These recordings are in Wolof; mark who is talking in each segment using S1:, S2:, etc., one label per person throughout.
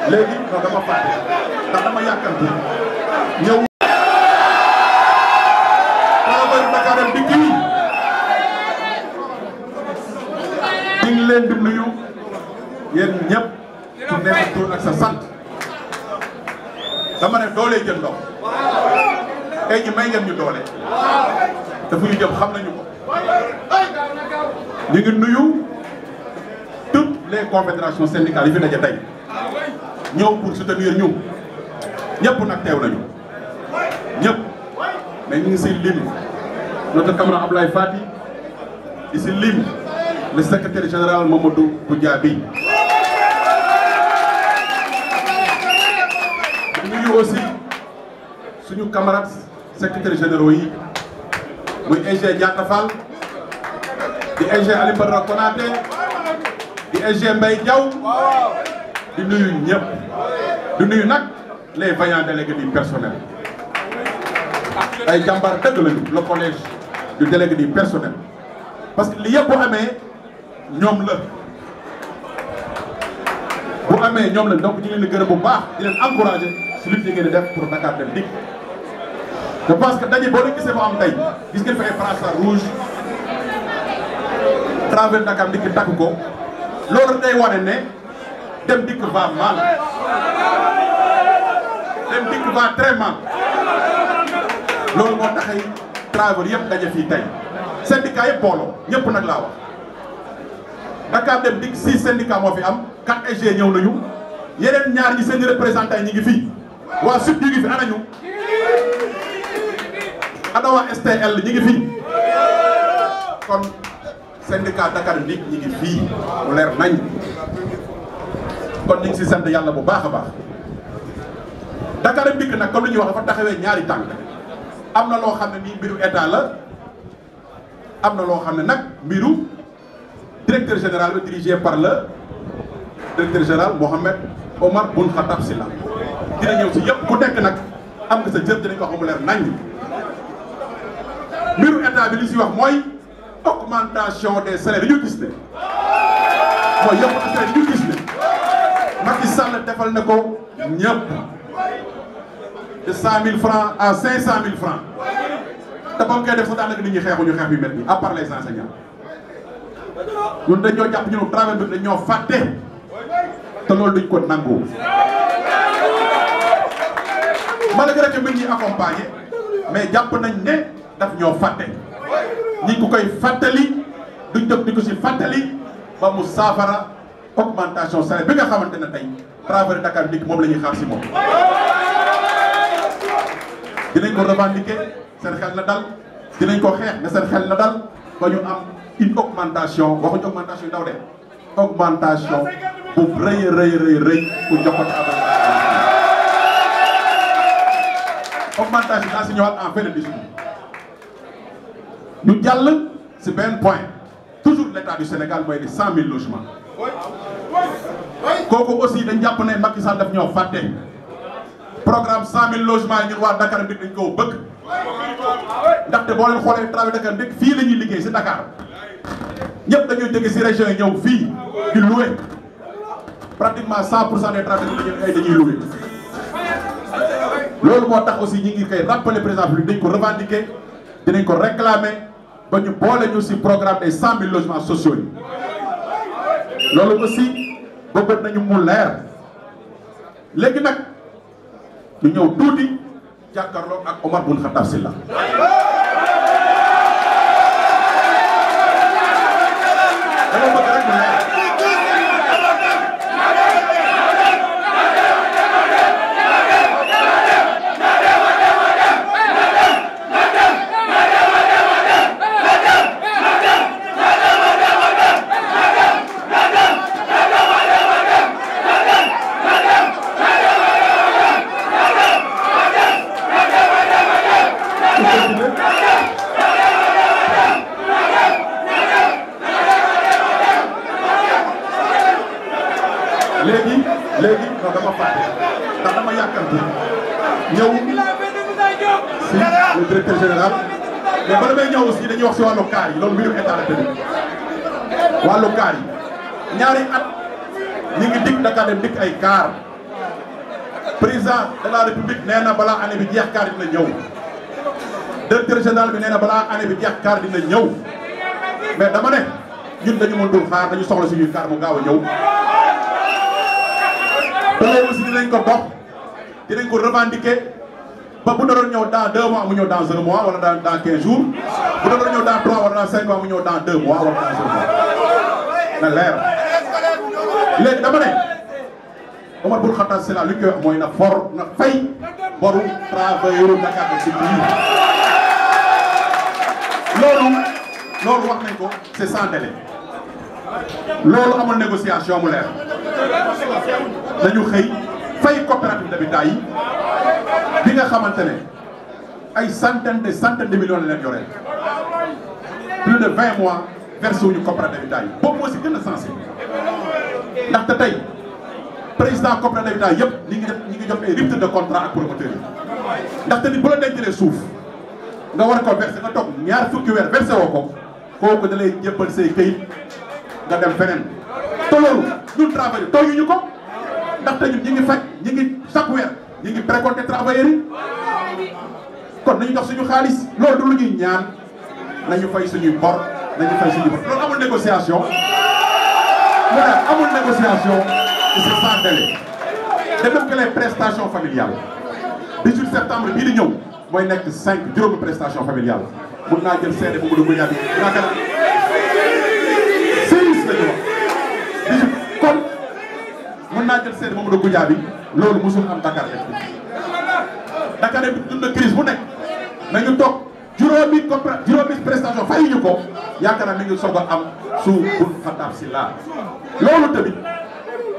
S1: léegi non dama fàtte ndax dama yàkkamti ñëw travail Dakar Dem Dikk yi ñu ngi leen di nuyu yéen ñëpp ku nekk tur ak sa sant dama ne doole jël ndox tey ñi may ngeen ñu doole dafa ñu jëm xam nañu ko ñu ngi nuyu toutes les confédérations syndicales yi fi daje tey ñëw pour soutenir ñu ñëpp nag teew nañu ñëpp mais ñu ngi si lim notre camarade Ablaye Fati di si lim le secrétaire général Mamadou Goudiaby di nuyu aussi suñu camarades secrétaires généraux yi muy SG Diatta Fall di SG Ali Badara Konaté di SG Mbaye Diaw di nuyu ñëpp di nuyu nag les vaillants délégués du personnel ay jàmbaar dëgg lañu le collège du délégué du personnel parce que li yëpp bu amee ñoom la bu amee ñoom la donc ñu leen di gërëm bu baax di leen encourager si lutte yi ngeen di def pour Dakar Dem Dikk je pense que daje boo leen gisee ba am tey gis ngeen fa ay brassard rouge travers Dakar Dikk takk ko loolu day wane ne Dem Dikk va mal Dem Dikk va très mal loolu moo taxay travailleurs yëpp daje fii tey syndicat yëpp booloo ñëpp nag laa wax Dakar Dem Dikk 6 syndicats moo fi am 4 SG ñëw nañu yeneen ñaar ñi seen représentants yi ñu ngi fii waa SUD ñu ngi fi anañu ana waa STL ñu ngi fii kon syndicat Dakar Dem Dikk ñu ngi fii mu leer nañ kon ñu ngi si sant yàlla bu baax a baax Dakar Dem Dikk nag comme lu ñuy wax dafa taxawee ñaari tànk am na loo xam ne nii mbiru état la am na loo xam ne nag mbiru directeur général bi dirigé par le directeur général Mohamed Omar Boun Khattab Sylla dina ñëw si yëpp ku nekk nag am nga sa jër dinañ ko wax mu leer nañ mbiru état bi li si wax mooy augmentation des salaires yi ñu gis ne mooy yokk salaire yi ñu gis ne Macky Sall defal na ko ñëpp de 100 000 francs à 500 000 francs te ba mu koy def sax daanaka nit ñi xeexuñu xeex yu mel nii à part les enseignants ñun dañoo jàpp ñu ne travail bi dañoo fàtte te loolu duñ ko nangu malgré que mi ngi accompagné mais jàpp nañ ne daf ñoo fàtte ñi ko koy fàttali duñ def di ko si fàttali ba mu saafara augmentation salaire bi nga xamante ne tey travailleur Dakar Dikk moom la ñuy xaar si moom. dinañ ko revendiquer seen xel na dal dinañ ko xeex ne seen xel na dal ba ñu am une augmentation waxuñu augmentation ndaw de augmentation bu rëy pour jox ko ci augmentation daa si ñëwaat en fin de discours ñu jàll si benn point toujours l' état du Sénégal mooy di 100 000 logements kooku aussi dañ jàpp ne Macky Sall daf ñoo fàtte programme 100 000 logements yi ñun waa Dakar Dem Dikk dañ koo bëgg ndaxte boo leen xoolee travail Dakar Dem Dikk fii la ñuy liggéey si Dakar ñëpp dañuy jóge si région yi ñëw fii di loué pratiquement 100% des travailleurs dañuy loué loolu moo tax aussi ñi ngi koy rappeler président bi dañ ko revendiquer dinañ ko réclamer ba ñu boole ñu si programme des 100 000 logements sociaux yi loolu aussi bëgg nañu mu leer léegi nag ñu ñëw tuuti jàkkaarloo ak Omar Boun Khattab Sylla dama bëgg rek mu leer yàkkamti ñëw si le directeur général mais bala may ñëw aussi dañuy wax si wàllu kaar yi loolu mbirum état la tamit wàllu kaar yi ñaari at ñi ngi dikk Dakar dem dikk ay kaar président de la république nee na balaa année bi jeex kaar dina ñëw directeur général bi nee na balaa année bi jeex kaar dina ñëw mais dama ne ñun dañu mënul xaar dañu soxla suñuy kaar mu gaaw a ñëw te loolu aussi dinañ ko dox dinañ ko revendiquer ba bu doon ñëw dans 2 mois mu ñëw dans 1 mois wala dans 15 jours bu doon ñëw dans 3 wala dans 5 mois mu ñëw dans 2 mois wala dans 1 mois na leer léegi dama ne Omar Boun Khattab Sylla li ñu koy wax mooy na for na fay boru travailleur Dakar de Dikk yi loolu wax nañ ko c'est sans délai loolu amul négociation mu leer dañu xëy fay coopérative d'habitat yi bi nga xamante ne ay centaines de millions la leen yoreel plus de 20 mois versé wuñu coopérative d'habitat yi boobu moo si gën a sensible ndaxte tey président coopérative d'habitat yëpp ñi ngi jox ay rupture de contrat ak promoteurs yi ndaxte nit bu la dencalee suuf nga war ko versé nga toog ñaar fukki weer versé woo ko kooku da lay jébbal say këyit nga dem feneen te loolu ñun travailleurs tooñuñu ko ndaxte ñun ñi ngi faj ñi ngi chaque weer ñi ngi précompté travailleurs yi kon nañu jox suñu xaalis loolu du lu ñuy ñaan nañu fay suñuy bor nañu fay suñuy bor loolu amul négociation mu ne amul négociation et c'est sans délai de même que les prestations familiales 18 septembre bii di ñëw mooy nekk 5 juróomi prestation familiale mun naa jël seede bu mu dugg ñaari naka la 6 la ñu wax 18 kon mun naa jël seede bu mu dugg ñaari loolu musul am Dakar rek Dakar rek dund na crise bu nekk nañu toog juróomi prestation fayuñu ko yaakaar naa mi ngi soog a am su Boun Khattab Sylla loolu tamit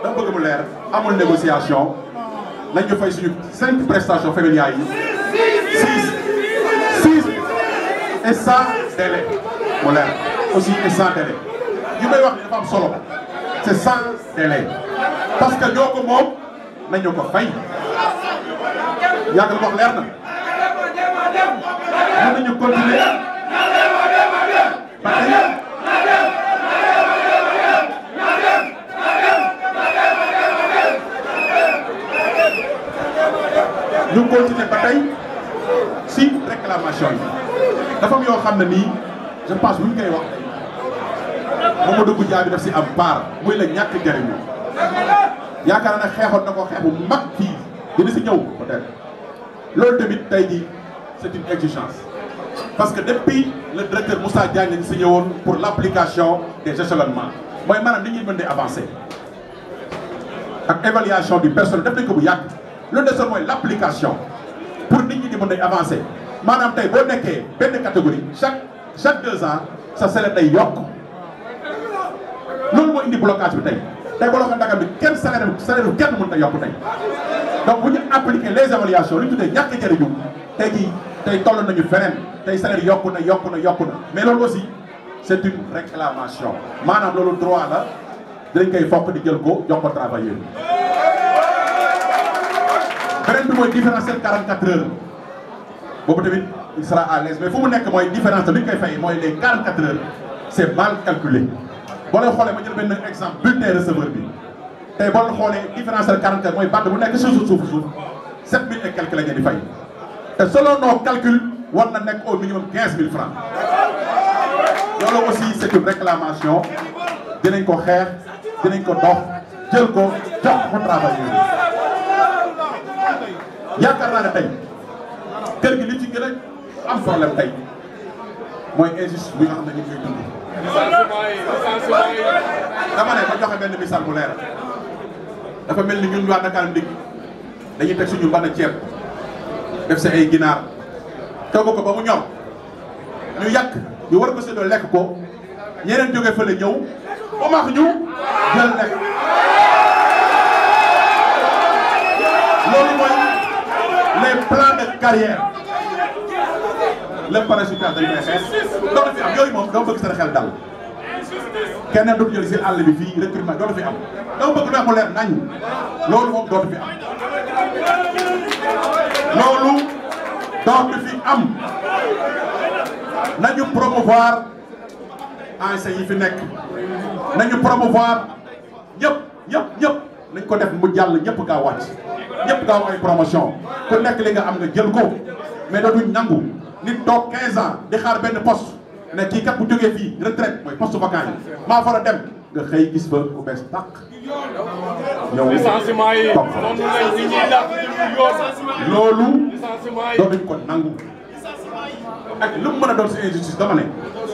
S1: dama bëgg mu leer amul négociation nañu fay suñu 5 prestations familiales yi 6 et sans délai mu leer aussi et sans délai li may wax ni dafa am solo c'est sans délai parce que ñoo ko moom nañu ko fay yàgg la wax leer na mën nañu continuer ba tey ñu continuer ba tey si réclamation yi dafa am yoo xam ne nii je pense bu ñu koy wax tey Mamadou Goudiaby daf si am part muy la ñàkk jariñu yaakaar na xeexoon na ko xeex bu mag fii dina si ñëw peut-être loolu tamit tey jii c'est une exigence parce que depuis le directeur Moussa Diagne lañu signé woon pour l'application des échelonnements mooy maanaam ni ñuy mën di avancer ak évaluation du personnel def nañ ko bu yàgg loolu de mooy l'application pour nit ñi di mën a avancer maanaam tey boo nekkee benn catégorie chaque 2 ans sa salaire day yokk loolu moo indi blocage bi tey boo xam Dakar bi kenn salaire bu kenn mën na yokk tey donc bu ñu appliquer les évaluations li ñu tuddee ñàkk jëriñu tey jii tey toll nañu feneen tey salaire yokku na mais loolu aussi c'est une réclamation maanaam loolu droit la dañ koy fokk di jël ko jox ko travailleur beneen bi mooy différentiel 44 heures boobu tamit il sera à l'aise mais fu mu nekk mooy différence li ñu koy fay mooy les 44 heures c'est mal calculé boo leen xoolee ma jël benn exemple bulletin receveur bi tey boo leen xoolee différentiel 44 heures mooy bande bu nekk suuf 7000 et quelques la ngeen di fay te selon nos calculs war na nekk au minimum 15 000 francs loolu aussi c'est une réclamation dinañ ko xeex dinañ ko dox jël ko jox ko travailleur yaakaar naa ne tey kër gi li ci gën a am problème tey mooy injustice bi nga xam ne ñu ngi koy dund. dama ne ma joxe benn misaal bu leer dafa mel ni ñun waa Dakar Ndik dañuy teg suñu mbann ceeb def si ay ginaar togg ko ba mu ñor ñu yàq ñu war ko séddoo lekk ko ñeneen jóge fële ñëw omax ñu jël lekk loolu mooy les plans de carrière le parachutage dañ koy xeex dootu fi am yooyu moom dama bëgg seen xel dal kenn dootu jël si àll bi fii recrutement dootu fi am dama bëgg lu mu leer nañ loolu moom dootu fi am loolu dootu fi am nañu promouvoir enseignants yi fi nekk nañu promouvoir ñëpp nañ ko def mu jàll ñëpp gaaw wàcc ñëpp gaaw ay promotion ku nekk li nga am nga jël ko mais dootuñ nangu nit toog 15 ans di xaar benn poste ne kii kat bu jógee fii retraite mooy poste vacant yi maa fara dem nga xëy gis fa ku bees tàq ñëw
S2: licenciement yi
S1: loolu dootuñ ko nangu ak lu mu mën a doon si injustice dama ne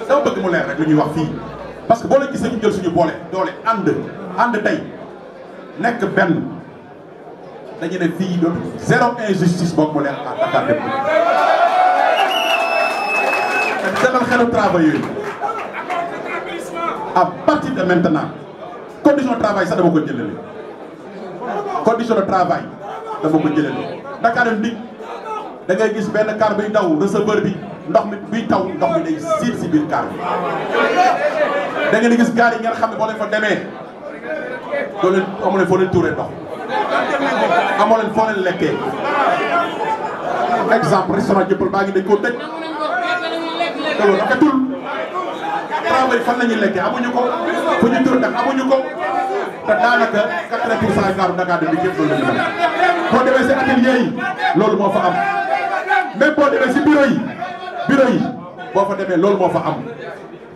S1: dama bëgg mu leer rek lu ñuy wax fii parce que boo leen gis ñu jël suñu doole ànd tey nekk benn dañu ne fii doon zéro injustice boobu mu leer à Dakar Dem Dikk dalal xelu travailleurs yi à partir de maintenant condition de travail sax dama ko jëlale condition de travail dama ko jëlale Dakar Dem Dikk da ngay gis benn car buy daw receveur bi ndox mi buy taw ndox mi day siit si biir car bi da ngeen di gis gaar yi ngeen xam ne boo leen fa demee doo leen amoo leen foo leen tuuree ndox amoo leen foo leen lekkee exemple restaurant Jëppal baa ngi dañ koo tëj te loolu rafetul travail fan la ñuy lekkee amuñu ko fu ñu tur nag amuñu ko te daanaka 80% gaaru Dakar Dem Dikk yëpp loolu la ñu mel boo demee si atelier yi loolu moo fa am même boo demee si bureau yi boo fa demee loolu moo fa am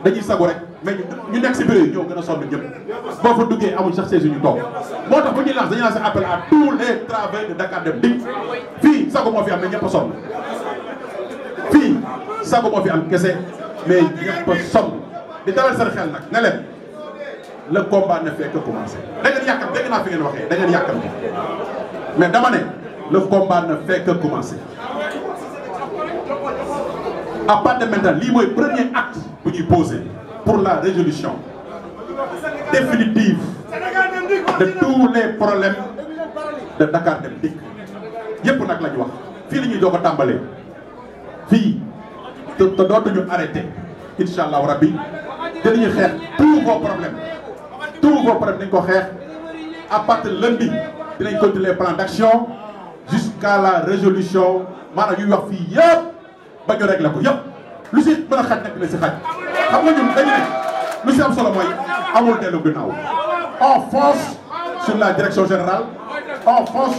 S1: dañuy sagu rek mais ñu nekk si bureau yi ñoo gën a sonn ñëpp boo fa duggee amuñ sax siège ñu toog moo tax bu ñuy dañuy lancer appel à tous les travailleurs de Dakar Dem Dikk fii sagu moo fi am mais ñëpp a sonn fii sagu moo fi am kese mais ñëpp a sonn di dalal seen xel nag ne leen le combat ne fait que commencer da ngeen yàkkam dégg naa fi ngeen waxee da ngeen yàkkam mais dama ne le combat ne fait que commencer à partir de maintenant lii mooy premier acte bu ñuy poser pour la résolution définitive de tous les problèmes de Dakar Dem Dikk yépp nag la ñu wax fii la ñuy doog a tàmbalee fii te dootuñu arrêté incha allahu rabbi dinañu xeex tous vos problèmes dañ ko xeex à partir de lundi dinañ continuer les plans d'action jusqu'à la résolution maanaam yuy wax fii yëpp ba ñu réglé ko yëpp lu si mën a xaj nag dina si xaj xam nga ñun dañu ne lu si am solo mooy amul dellu ginnaaw on fonce sur la direction générale on fonce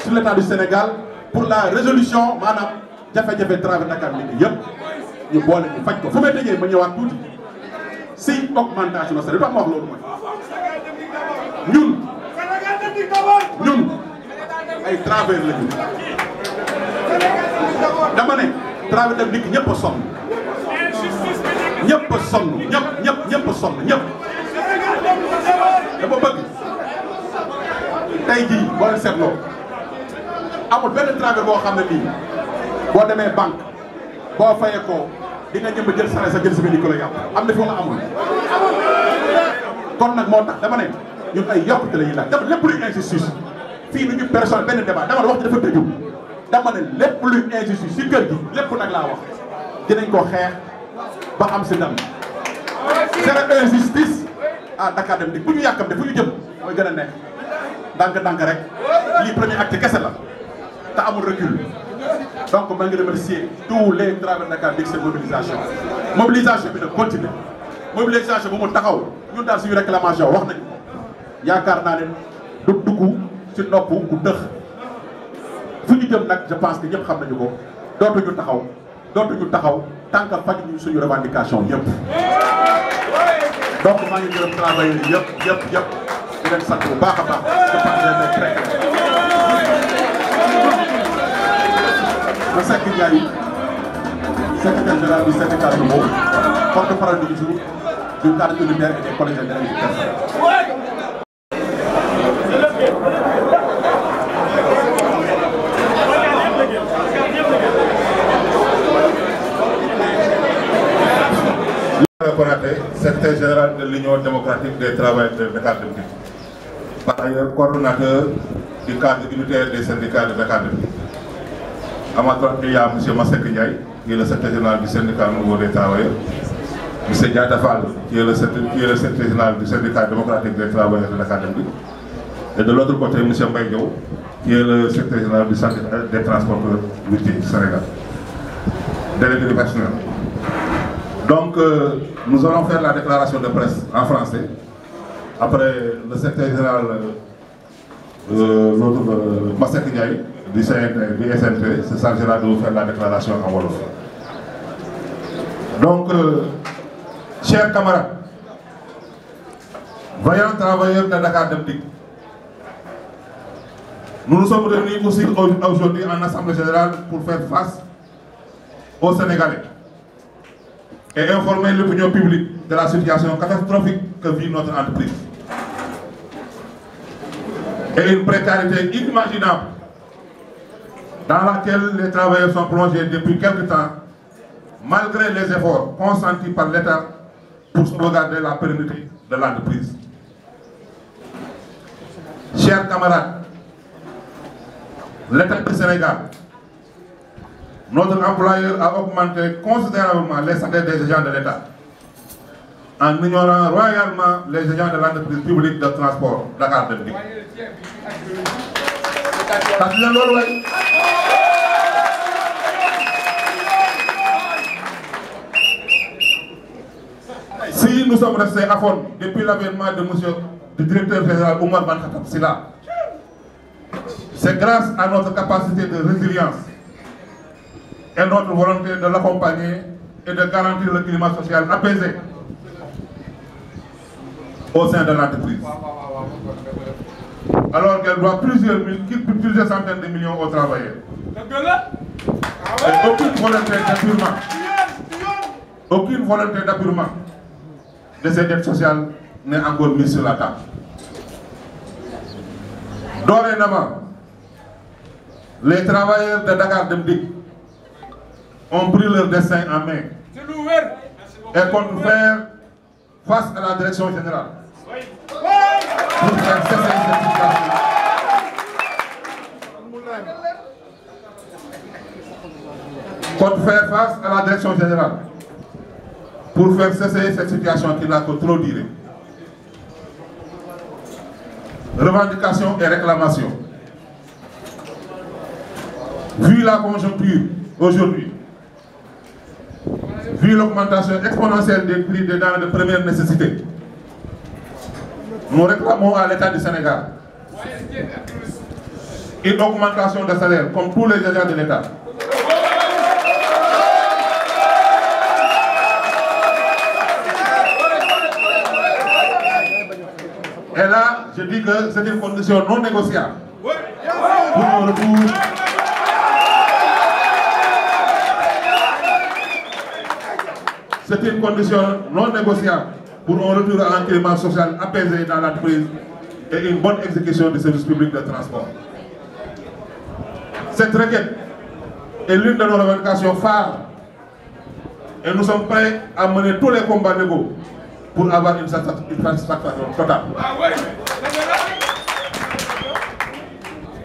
S1: sur l'état du Sénégal pour la résolution maanaam jafe-jafe travail Dakar Dem Dikk yëpp ñu boole ñu faj ko fu may tëjee ma ñëwaat tuuti si augmentation de salaire lu tax ma wax loolu mooy ñun ay travailleurs lañu dama ne travail Dem Dikk ñëpp a sonn ñëpp a sonn ñëpp a sonn ñëpp dama bëgg tey jii boo leen seetloo amul benn travail boo xam ne nii boo demee banque boo fayee ko di nga jëm jël sa jël sa benn kilo yàpp am na fi wala amul kon nag moo tax dama ne ñun ay yokkute la ñuy laaj dama lépp luy injustice fii lu ñu personne benn débat dama ne wax ci dafa tëju dama ne lépp luy injustice si kër gi lépp nag laa wax dinañ ko xeex ba am si ndam zéro injustice à Dakar Dem Dikk bu ñu yàkkamte fu ñu jëm mooy gën a neex ndànk-ndànk rek lii premier acte kese la te amul recul donc maa ngi remercier tous les travailleurs de Dakar Dem Dikk seen mobilisation bi nag continuer mobilisation bu mu taxaw ñun daal suñu réclamation wax nañu yaakaar naa ne du dugg ci nopp ku dëx fu ñu jëm nag je pense que ñëpp xam nañu ko dootuñu taxaw tant que fajuñu suñu revendication yëpp donc maa ngi gërëm travailleurs yi yëpp di leen sant bu baax a baax je pense que c'est très clair. Masseck Ndiaye secrétaire général du syndicat de Mbour porte-parole du cadre unitaire et des collèges d'élèves du personnel.
S3: Secrétaire général de l'Union démocratique des travailleurs de Dakar Dem Dikk. Par ailleurs, coordonnateur du cadre unitaire des syndicats de Dakar Dem Dikk. À ma droite, il y a M. Masseck Ndiaye, qui est le secrétaire général du syndicat nouveau des travailleurs. M. Diata Fall, qui est le secrétaire général du syndicat démocratique des travailleurs de Dakar Dem Dikk. Et de l'autre côté, M. Mbaye Diaw, qui est le secrétaire général du Centre des transporteurs routiers du Sénégal, délégué du personnel. Donc, nous allons faire la déclaration de presse en français. Après, le secrétaire général, Masek Ndiaye, du SNT, se chargera de vous faire la déclaration en Wolof. Donc, chers camarades, vaillants travailleurs de Dakar Dem Dikk, nous nous sommes réunis aussi aujourd'hui en Assemblée générale pour faire face aux Sénégalais et informer l'opinion publique de la situation catastrophique que vit notre entreprise. Et une précarité inimaginable dans laquelle les travailleurs sont plongés depuis quelque temps, malgré les efforts consentis par l'État pour sauvegarder la pérennité de l'entreprise. Chers camarades, l'État du Sénégal, notre employeur a augmenté considérablement les salaires des agents de l'État en ignorant royalement les agents de l'entreprise publique de transport Dakar Dem Dikk. Si nous sommes restés à fond depuis l'avènement de monsieur le directeur général Oumar Ban Khattab Sylla, c'est grâce à notre capacité de résilience et notre volonté de l'accompagner et de garantir le climat social apaisé au sein de l'entreprise. Alors qu'elle doit plusieurs centaines de millions aux travailleurs. Et aucune volonté d'appurement de ces dettes sociales n'est encore mise sur la table. Dorénavant, les travailleurs de Dakar Dem Dikk ont pris leur destin en main et comptent faire face à la direction générale pour faire cesser cette situation. Compte faire face à la direction générale pour faire cesser cette situation qui n'a que trop duré. Revendications et réclamations. Vu la conjoncture aujourd'hui, vu l'augmentation exponentielle des prix des denrées de première nécessité, nous réclamons à l'État du Sénégal une augmentation de salaire comme tous les agents de l'État. Et là, je dis que c'est une condition non négociable pour un retour. C'est une condition non négociable pour un retour à un climat social apaisé dans l'entreprise et une bonne exécution du service public de transport. Cette requête est l'une de nos revendications phares et nous sommes prêts à mener tous les combats légaux pour avoir une satisfaction totale.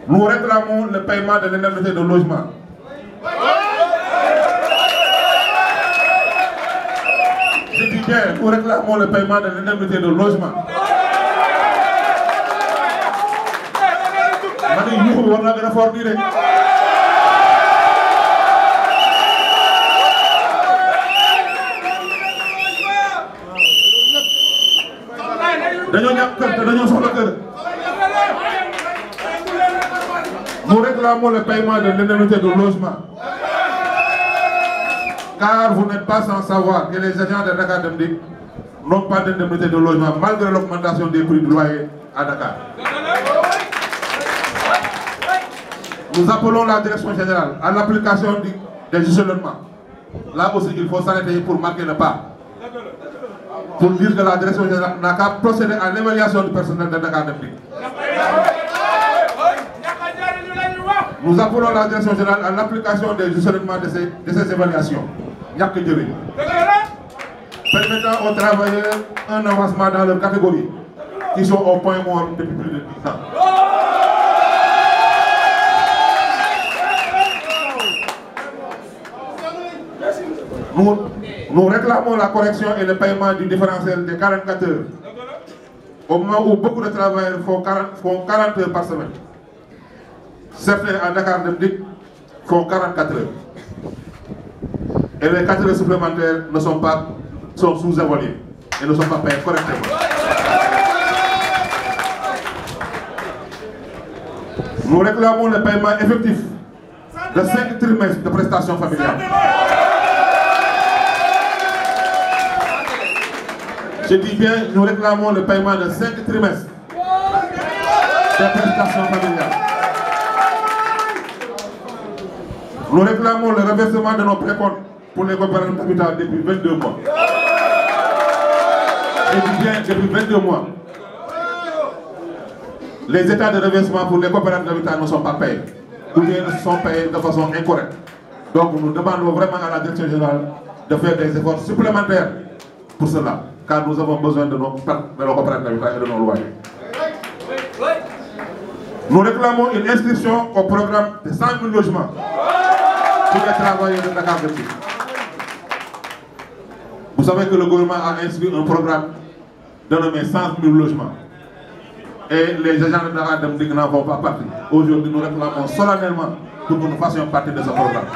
S3: Nous réclamons le paiement de l'indemnité de logement. Je dis bien, nous réclamons le paiement de l'indemnité de logement. Nous réclamons le paiement de l'indemnité de logement. Car vous n'êtes pas sans savoir que les agents de Dakar Dem Dikk n'ont pas d'indemnité de logement malgré l'augmentation des prix du loyer à Dakar. Nous appelons la direction générale à l'application des isolements. Là aussi, il faut s'arrêter pour marquer le pas. Pour dire que la direction générale n'a qu'à procéder à l'évaluation du personnel de Dakar Dem Dikk. Nous appelons la direction générale à l'application des isolements de ces évaluations. Permettant aux travailleurs un avancement dans leur catégorie qui sont au point mort depuis plus de 10 ans. Nous réclamons la correction et le paiement du différentiel des 44 heures. Au moment où beaucoup de travailleurs font 40 heures par semaine. Certains à Dakar Dem Dikk font 44 heures. Et les 4 heures supplémentaires sont sous-évaluées et ne sont pas payées correctement. Nous réclamons le paiement effectif de 5 trimestres de prestations familiales. Je dis bien, nous réclamons le paiement de 5 trimestres de prestations familiales. Nous réclamons le reversement de nos précomptes pour les coopératives d'habitat depuis 22 mois. Je dis bien depuis 22 mois. Les états de reversement pour les coopératives d'habitat ne sont pas payés, ou bien sont payés de façon incorrecte. Donc nous demandons vraiment à la direction générale de faire des efforts supplémentaires pour cela, car nous avons besoin de nos coopératives d'habitat et de nos loyers. Nous réclamons une inscription au programme de 100 000 logements pour les travailleurs de Dakar Dem Dikk. Vous savez que le gouvernement a inscrit un programme dénommé 100 000 logements. Et les agents de Dakar Dem Dikk n'en font pas partie. Aujourd'hui, nous réclamons solennellement pour que nous fassions partie de ce programme.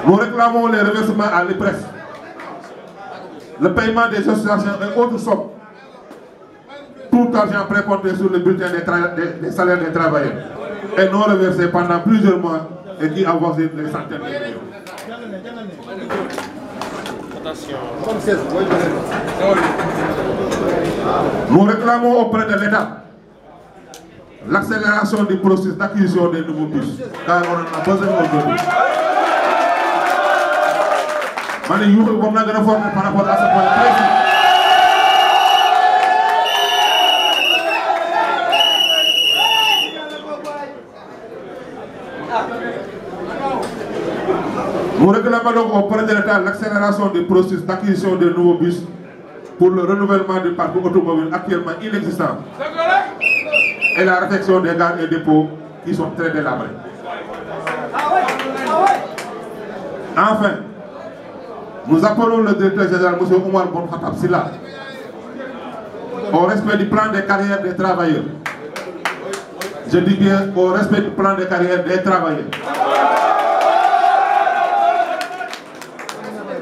S3: Nous réclamons les reversements à l'IPRES, le paiement des associations et autres sommes, tout argent précompté sur le bulletin des salaires des travailleurs et non reversé pendant plusieurs mois et qui avoisine les centaines de millions. Nous réclamons auprès de l'État l'accélération du processus d'acquisition des nouveaux bus, car on en a besoin aujourd'hui. Par rapport à ce point précis. Nous réclamons donc auprès de l'État l'accélération du processus d'acquisition des nouveaux bus pour le renouvellement du parc automobile actuellement inexistant et la réfection des gares et dépôts qui sont très délabrés. Enfin, nous appelons le directeur général, M. Oumar Bon Khattab Sylla, au respect du plan de carrière des travailleurs. Je dis bien au respect du plan de carrière des travailleurs.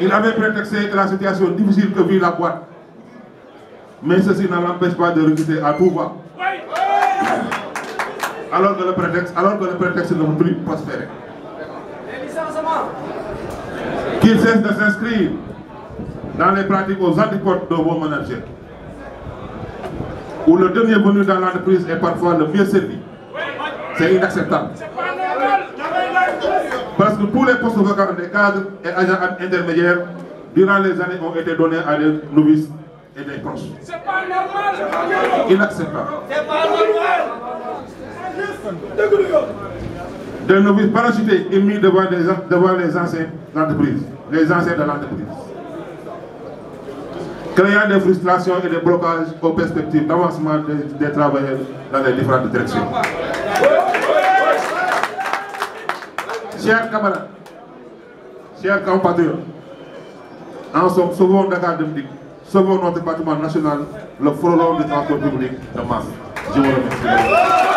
S3: Il avait prétexté la situation difficile que vit la boîte. Mais ceci ne l'empêche pas de recruter à tout va. Alors que le prétexte ne peut plus prospérer. Qu'il cesse de s'inscrire dans les pratiques aux antipodes de vos managers, où le dernier venu dans l'entreprise est parfois le mieux servi. C'est inacceptable. Parce que tous les postes vacants des cadres et agents intermédiaires durant les années ont été donnés à des novices et des proches. C'est pas normal. Inacceptable. C'est pas normal. Des novices parachutés et mis devant les anciens d'entreprise, les anciens de l'entreprise, créant des frustrations et des blocages aux perspectives d'avancement des travailleurs dans les différentes directions. Chers camarades, chers compatriotes, en somme, sauvons Dakar Dem Dikk, sauvons notre patrimoine national, le frelon du transport public de masse. Je vous remercie.